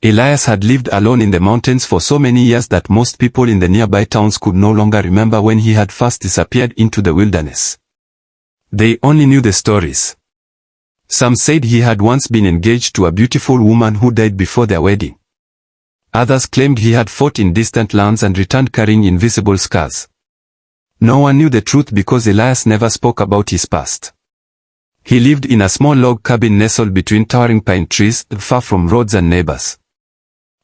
Elias had lived alone in the mountains for so many years that most people in the nearby towns could no longer remember when he had first disappeared into the wilderness. They only knew the stories. Some said he had once been engaged to a beautiful woman who died before their wedding. Others claimed he had fought in distant lands and returned carrying invisible scars. No one knew the truth because Elias never spoke about his past. He lived in a small log cabin nestled between towering pine trees, far from roads and neighbors.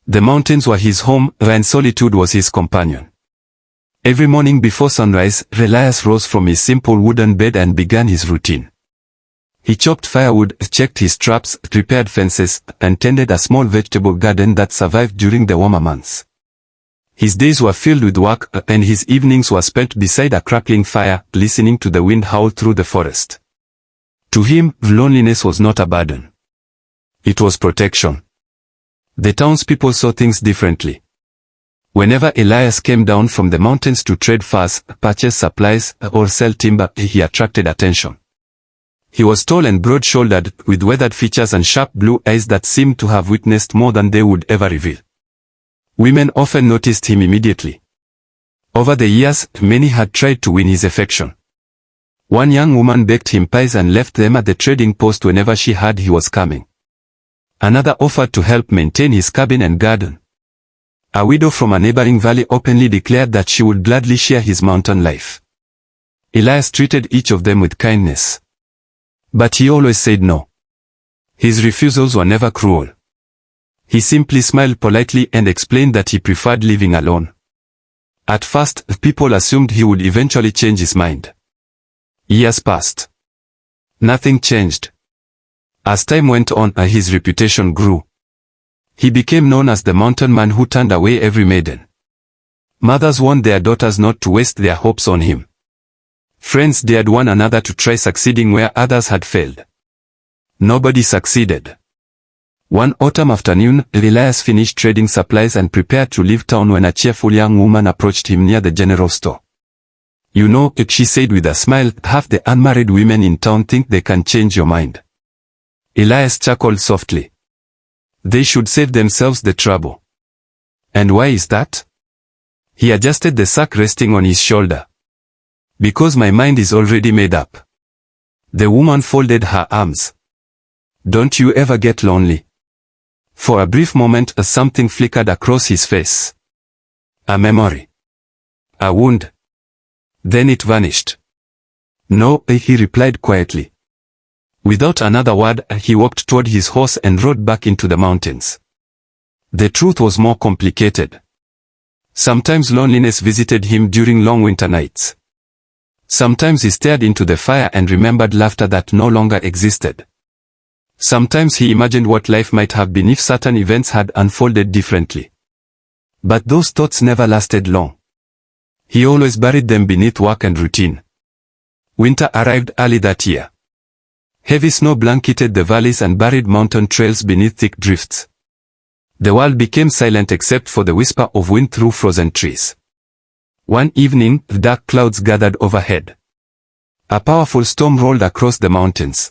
The mountains were his home, and solitude was his companion. Every morning before sunrise, Elias rose from his simple wooden bed and began his routine. He chopped firewood, checked his traps, repaired fences, and tended a small vegetable garden that survived during the warmer months. His days were filled with work, and his evenings were spent beside a crackling fire, listening to the wind howl through the forest. To him, loneliness was not a burden. It was protection. The townspeople saw things differently. Whenever Elias came down from the mountains to trade furs, purchase supplies, or sell timber, he attracted attention. He was tall and broad-shouldered, with weathered features and sharp blue eyes that seemed to have witnessed more than they would ever reveal. Women often noticed him immediately. Over the years, many had tried to win his affection. One young woman baked him pies and left them at the trading post whenever she heard he was coming. Another offered to help maintain his cabin and garden. A widow from a neighboring valley openly declared that she would gladly share his mountain life. Elias treated each of them with kindness. But he always said no. His refusals were never cruel. He simply smiled politely and explained that he preferred living alone. At first, people assumed he would eventually change his mind. Years passed. Nothing changed. As time went on, his reputation grew. He became known as the mountain man who turned away every maiden. Mothers warned their daughters not to waste their hopes on him. Friends dared one another to try succeeding where others had failed. Nobody succeeded. One autumn afternoon, Elias finished trading supplies and prepared to leave town when a cheerful young woman approached him near the general store. "You know," she said with a smile, "half the unmarried women in town think they can change your mind." Elias chuckled softly. They should save themselves the trouble. And why is that? He adjusted the sack resting on his shoulder. Because my mind is already made up. The woman folded her arms. Don't you ever get lonely? For a brief moment, something flickered across his face. A memory. A wound. Then it vanished. No, he replied quietly. Without another word, he walked toward his horse and rode back into the mountains. The truth was more complicated. Sometimes loneliness visited him during long winter nights. Sometimes he stared into the fire and remembered laughter that no longer existed. Sometimes he imagined what life might have been if certain events had unfolded differently. But those thoughts never lasted long. He always buried them beneath work and routine. Winter arrived early that year. Heavy snow blanketed the valleys and buried mountain trails beneath thick drifts. The world became silent except for the whisper of wind through frozen trees. One evening, dark clouds gathered overhead. A powerful storm rolled across the mountains.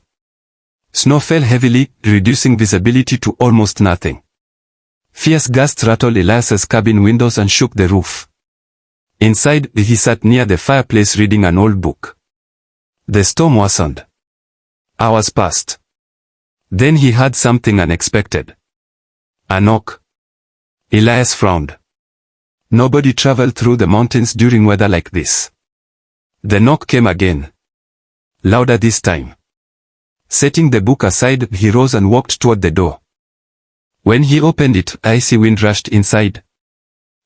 Snow fell heavily, reducing visibility to almost nothing. Fierce gusts rattled Elias's cabin windows and shook the roof. Inside, he sat near the fireplace reading an old book. The storm worsened. Hours passed. Then he heard something unexpected. A knock. Elias frowned. Nobody traveled through the mountains during weather like this. The knock came again. Louder this time. Setting the book aside, he rose and walked toward the door. When he opened it, icy wind rushed inside.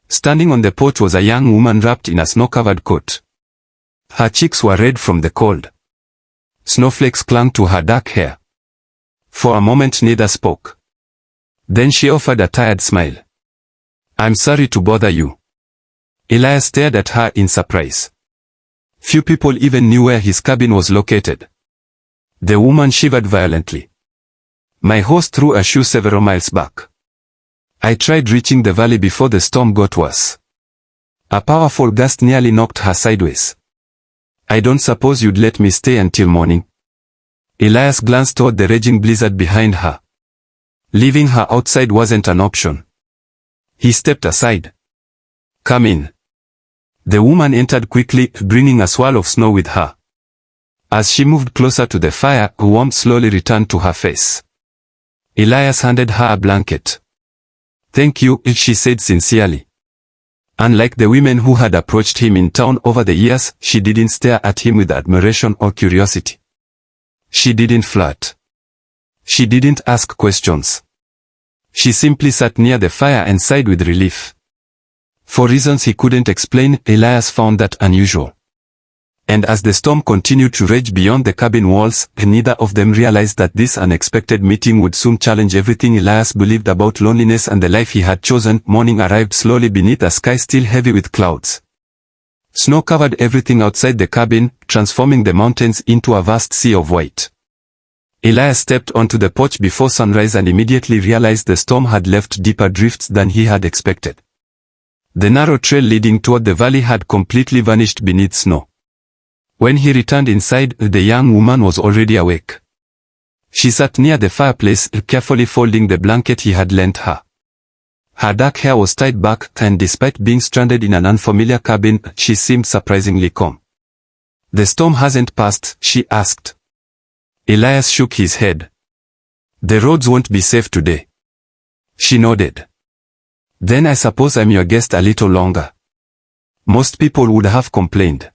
Standing on the porch was a young woman wrapped in a snow-covered coat. Her cheeks were red from the cold. Snowflakes clung to her dark hair. For a moment neither spoke. Then she offered a tired smile. "I'm sorry to bother you." Elias stared at her in surprise. Few people even knew where his cabin was located. The woman shivered violently. "My horse threw a shoe several miles back. I tried reaching the valley before the storm got worse." A powerful gust nearly knocked her sideways. "I don't suppose you'd let me stay until morning?" Elias glanced toward the raging blizzard behind her. Leaving her outside wasn't an option. He stepped aside. "Come in." The woman entered quickly, bringing a swirl of snow with her. As she moved closer to the fire, warmth slowly returned to her face. Elias handed her a blanket. "Thank you," she said sincerely. Unlike the women who had approached him in town over the years, she didn't stare at him with admiration or curiosity. She didn't flirt. She didn't ask questions. She simply sat near the fire and sighed with relief. For reasons he couldn't explain, Elias found that unusual. And as the storm continued to rage beyond the cabin walls, neither of them realized that this unexpected meeting would soon challenge everything Elias believed about loneliness and the life he had chosen. Morning arrived slowly beneath a sky still heavy with clouds. Snow covered everything outside the cabin, transforming the mountains into a vast sea of white. Elias stepped onto the porch before sunrise and immediately realized the storm had left deeper drifts than he had expected. The narrow trail leading toward the valley had completely vanished beneath snow. When he returned inside, the young woman was already awake. She sat near the fireplace, carefully folding the blanket he had lent her. Her dark hair was tied back, and despite being stranded in an unfamiliar cabin, she seemed surprisingly calm. "The storm hasn't passed?" she asked. Elias shook his head. "The roads won't be safe today." She nodded. "Then I suppose I'm your guest a little longer." Most people would have complained.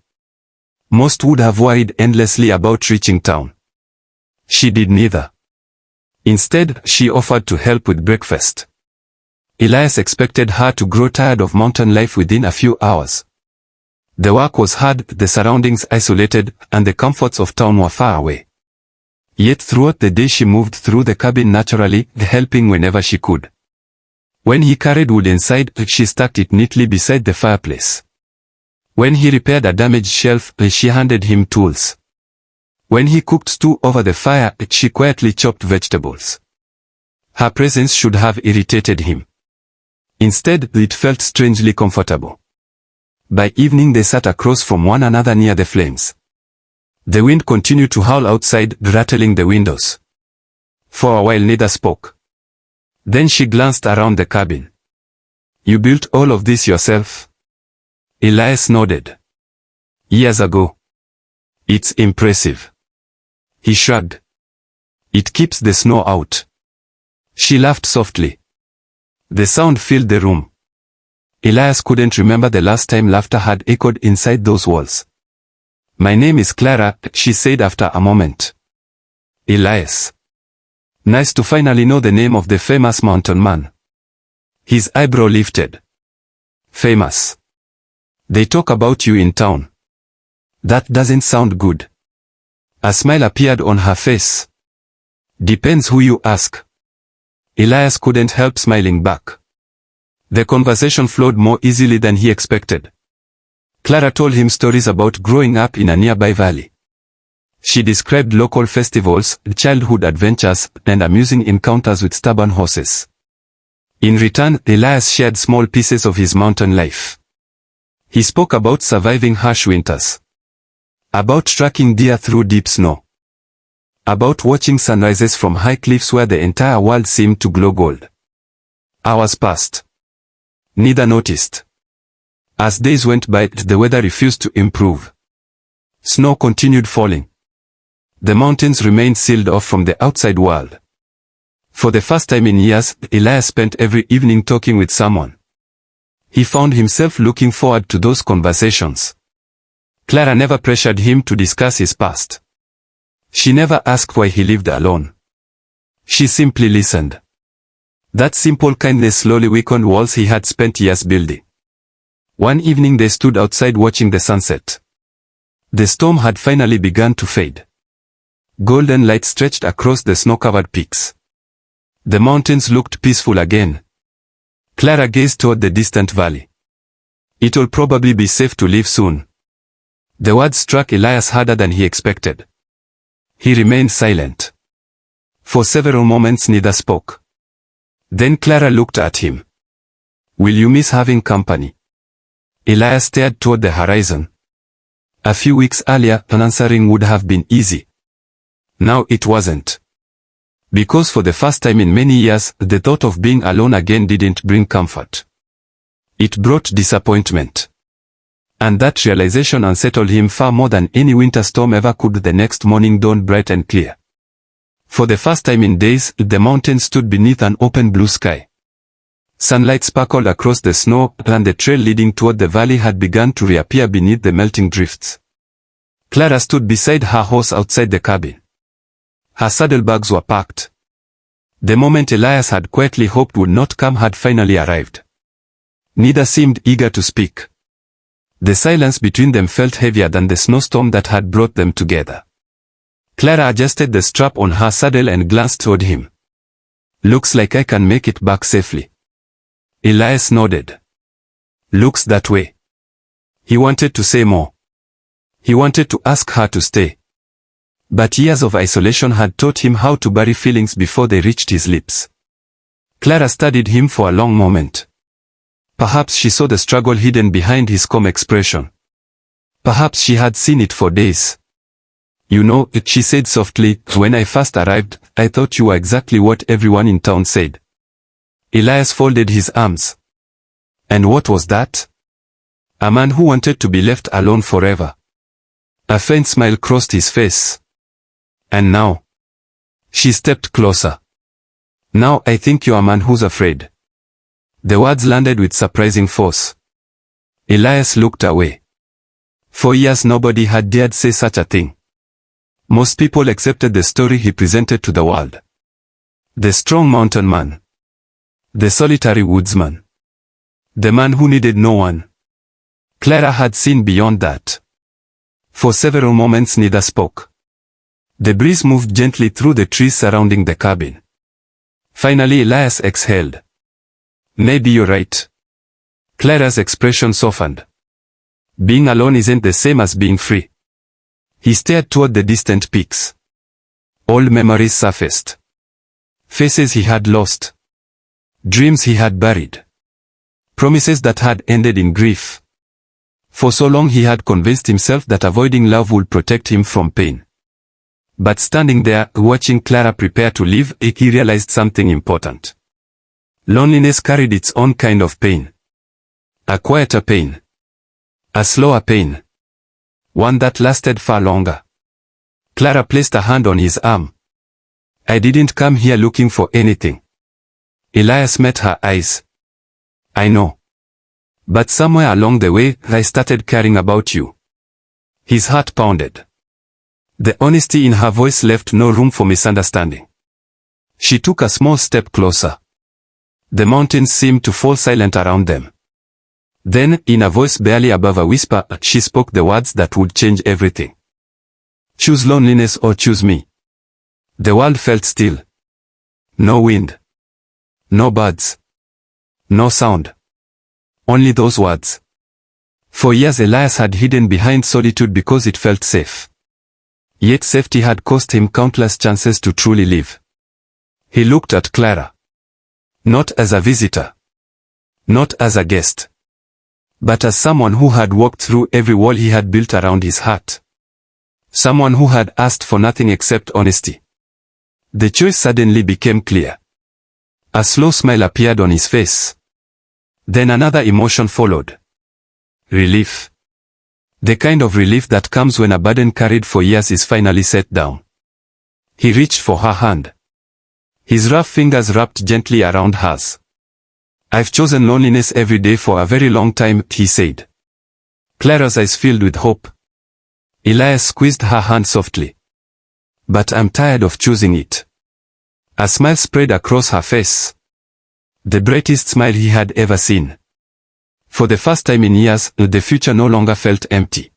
Most would have worried endlessly about reaching town. She did neither. Instead, she offered to help with breakfast. Elias expected her to grow tired of mountain life within a few hours. The work was hard, the surroundings isolated, and the comforts of town were far away. Yet throughout the day she moved through the cabin naturally, helping whenever she could. When he carried wood inside, she stacked it neatly beside the fireplace. When he repaired a damaged shelf, she handed him tools. When he cooked stew over the fire, she quietly chopped vegetables. Her presence should have irritated him. Instead, it felt strangely comfortable. By evening they sat across from one another near the flames. The wind continued to howl outside, rattling the windows. For a while neither spoke. Then she glanced around the cabin. "You built all of this yourself?" Elias nodded. "Years ago." "It's impressive." He shrugged. "It keeps the snow out." She laughed softly. The sound filled the room. Elias couldn't remember the last time laughter had echoed inside those walls. "My name is Clara," she said after a moment. "Elias. Nice to finally know the name of the famous mountain man." His eyebrow lifted. "Famous? They talk about you in town." "That doesn't sound good." A smile appeared on her face. "Depends who you ask." Elias couldn't help smiling back. The conversation flowed more easily than he expected. Clara told him stories about growing up in a nearby valley. She described local festivals, childhood adventures, and amusing encounters with stubborn horses. In return, Elias shared small pieces of his mountain life. He spoke about surviving harsh winters. About tracking deer through deep snow. About watching sunrises from high cliffs where the entire world seemed to glow gold. Hours passed. Neither noticed. As days went by, the weather refused to improve. Snow continued falling. The mountains remained sealed off from the outside world. For the first time in years, Elias spent every evening talking with someone. He found himself looking forward to those conversations. Clara never pressured him to discuss his past. She never asked why he lived alone. She simply listened. That simple kindness slowly weakened walls he had spent years building. One evening they stood outside watching the sunset. The storm had finally begun to fade. Golden light stretched across the snow-covered peaks. The mountains looked peaceful again. Clara gazed toward the distant valley. "It'll probably be safe to leave soon." The words struck Elias harder than he expected. He remained silent. For several moments neither spoke. Then Clara looked at him. "Will you miss having company?" Elias stared toward the horizon. A few weeks earlier, answering would have been easy. Now it wasn't. Because for the first time in many years, the thought of being alone again didn't bring comfort. It brought disappointment. And that realization unsettled him far more than any winter storm ever could. The next morning dawned bright and clear. For the first time in days, the mountain stood beneath an open blue sky. Sunlight sparkled across the snow, and the trail leading toward the valley had begun to reappear beneath the melting drifts. Clara stood beside her horse outside the cabin. Her saddlebags were packed. The moment Elias had quietly hoped would not come had finally arrived. Neither seemed eager to speak. The silence between them felt heavier than the snowstorm that had brought them together. Clara adjusted the strap on her saddle and glanced toward him. "Looks like I can make it back safely." Elias nodded. "Looks that way." He wanted to say more. He wanted to ask her to stay. But years of isolation had taught him how to bury feelings before they reached his lips. Clara studied him for a long moment. Perhaps she saw the struggle hidden behind his calm expression. Perhaps she had seen it for days. "You know," she said softly, "when I first arrived, I thought you were exactly what everyone in town said." Elias folded his arms. "And what was that?" "A man who wanted to be left alone forever." A faint smile crossed his face. "And now?" She stepped closer. "Now I think you're a man who's afraid." The words landed with surprising force. Elias looked away. For years nobody had dared say such a thing. Most people accepted the story he presented to the world. The strong mountain man. The solitary woodsman. The man who needed no one. Clara had seen beyond that. For several moments neither spoke. The breeze moved gently through the trees surrounding the cabin. Finally Elias exhaled. "Maybe you're right." Clara's expression softened. Being alone isn't the same as being free. He stared toward the distant peaks. Old memories surfaced. Faces he had lost. Dreams he had buried. Promises that had ended in grief. For so long he had convinced himself that avoiding love would protect him from pain. But standing there, watching Clara prepare to leave, he realized something important. Loneliness carried its own kind of pain. A quieter pain. A slower pain. One that lasted far longer. Clara placed a hand on his arm. "I didn't come here looking for anything." Elias met her eyes. "I know. But somewhere along the way, I started caring about you." His heart pounded. The honesty in her voice left no room for misunderstanding. She took a small step closer. The mountains seemed to fall silent around them. Then, in a voice barely above a whisper, she spoke the words that would change everything. "Choose loneliness or choose me." The world felt still. No wind. No birds. No sound. Only those words. For years Elias had hidden behind solitude because it felt safe. Yet safety had cost him countless chances to truly live. He looked at Clara. Not as a visitor. Not as a guest. But as someone who had walked through every wall he had built around his heart. Someone who had asked for nothing except honesty. The choice suddenly became clear. A slow smile appeared on his face. Then another emotion followed. Relief. The kind of relief that comes when a burden carried for years is finally set down. He reached for her hand. His rough fingers wrapped gently around hers. "I've chosen loneliness every day for a very long time," he said. Clara's eyes filled with hope. Elias squeezed her hand softly. "But I'm tired of choosing it." A smile spread across her face. The brightest smile he had ever seen. For the first time in years, the future no longer felt empty.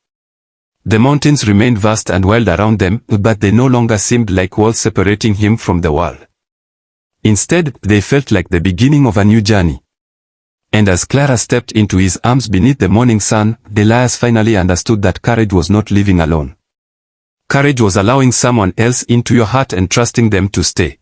The mountains remained vast and wild around them, but they no longer seemed like walls separating him from the world. Instead, they felt like the beginning of a new journey. And as Clara stepped into his arms beneath the morning sun, Elias finally understood that courage was not living alone. Courage was allowing someone else into your heart and trusting them to stay.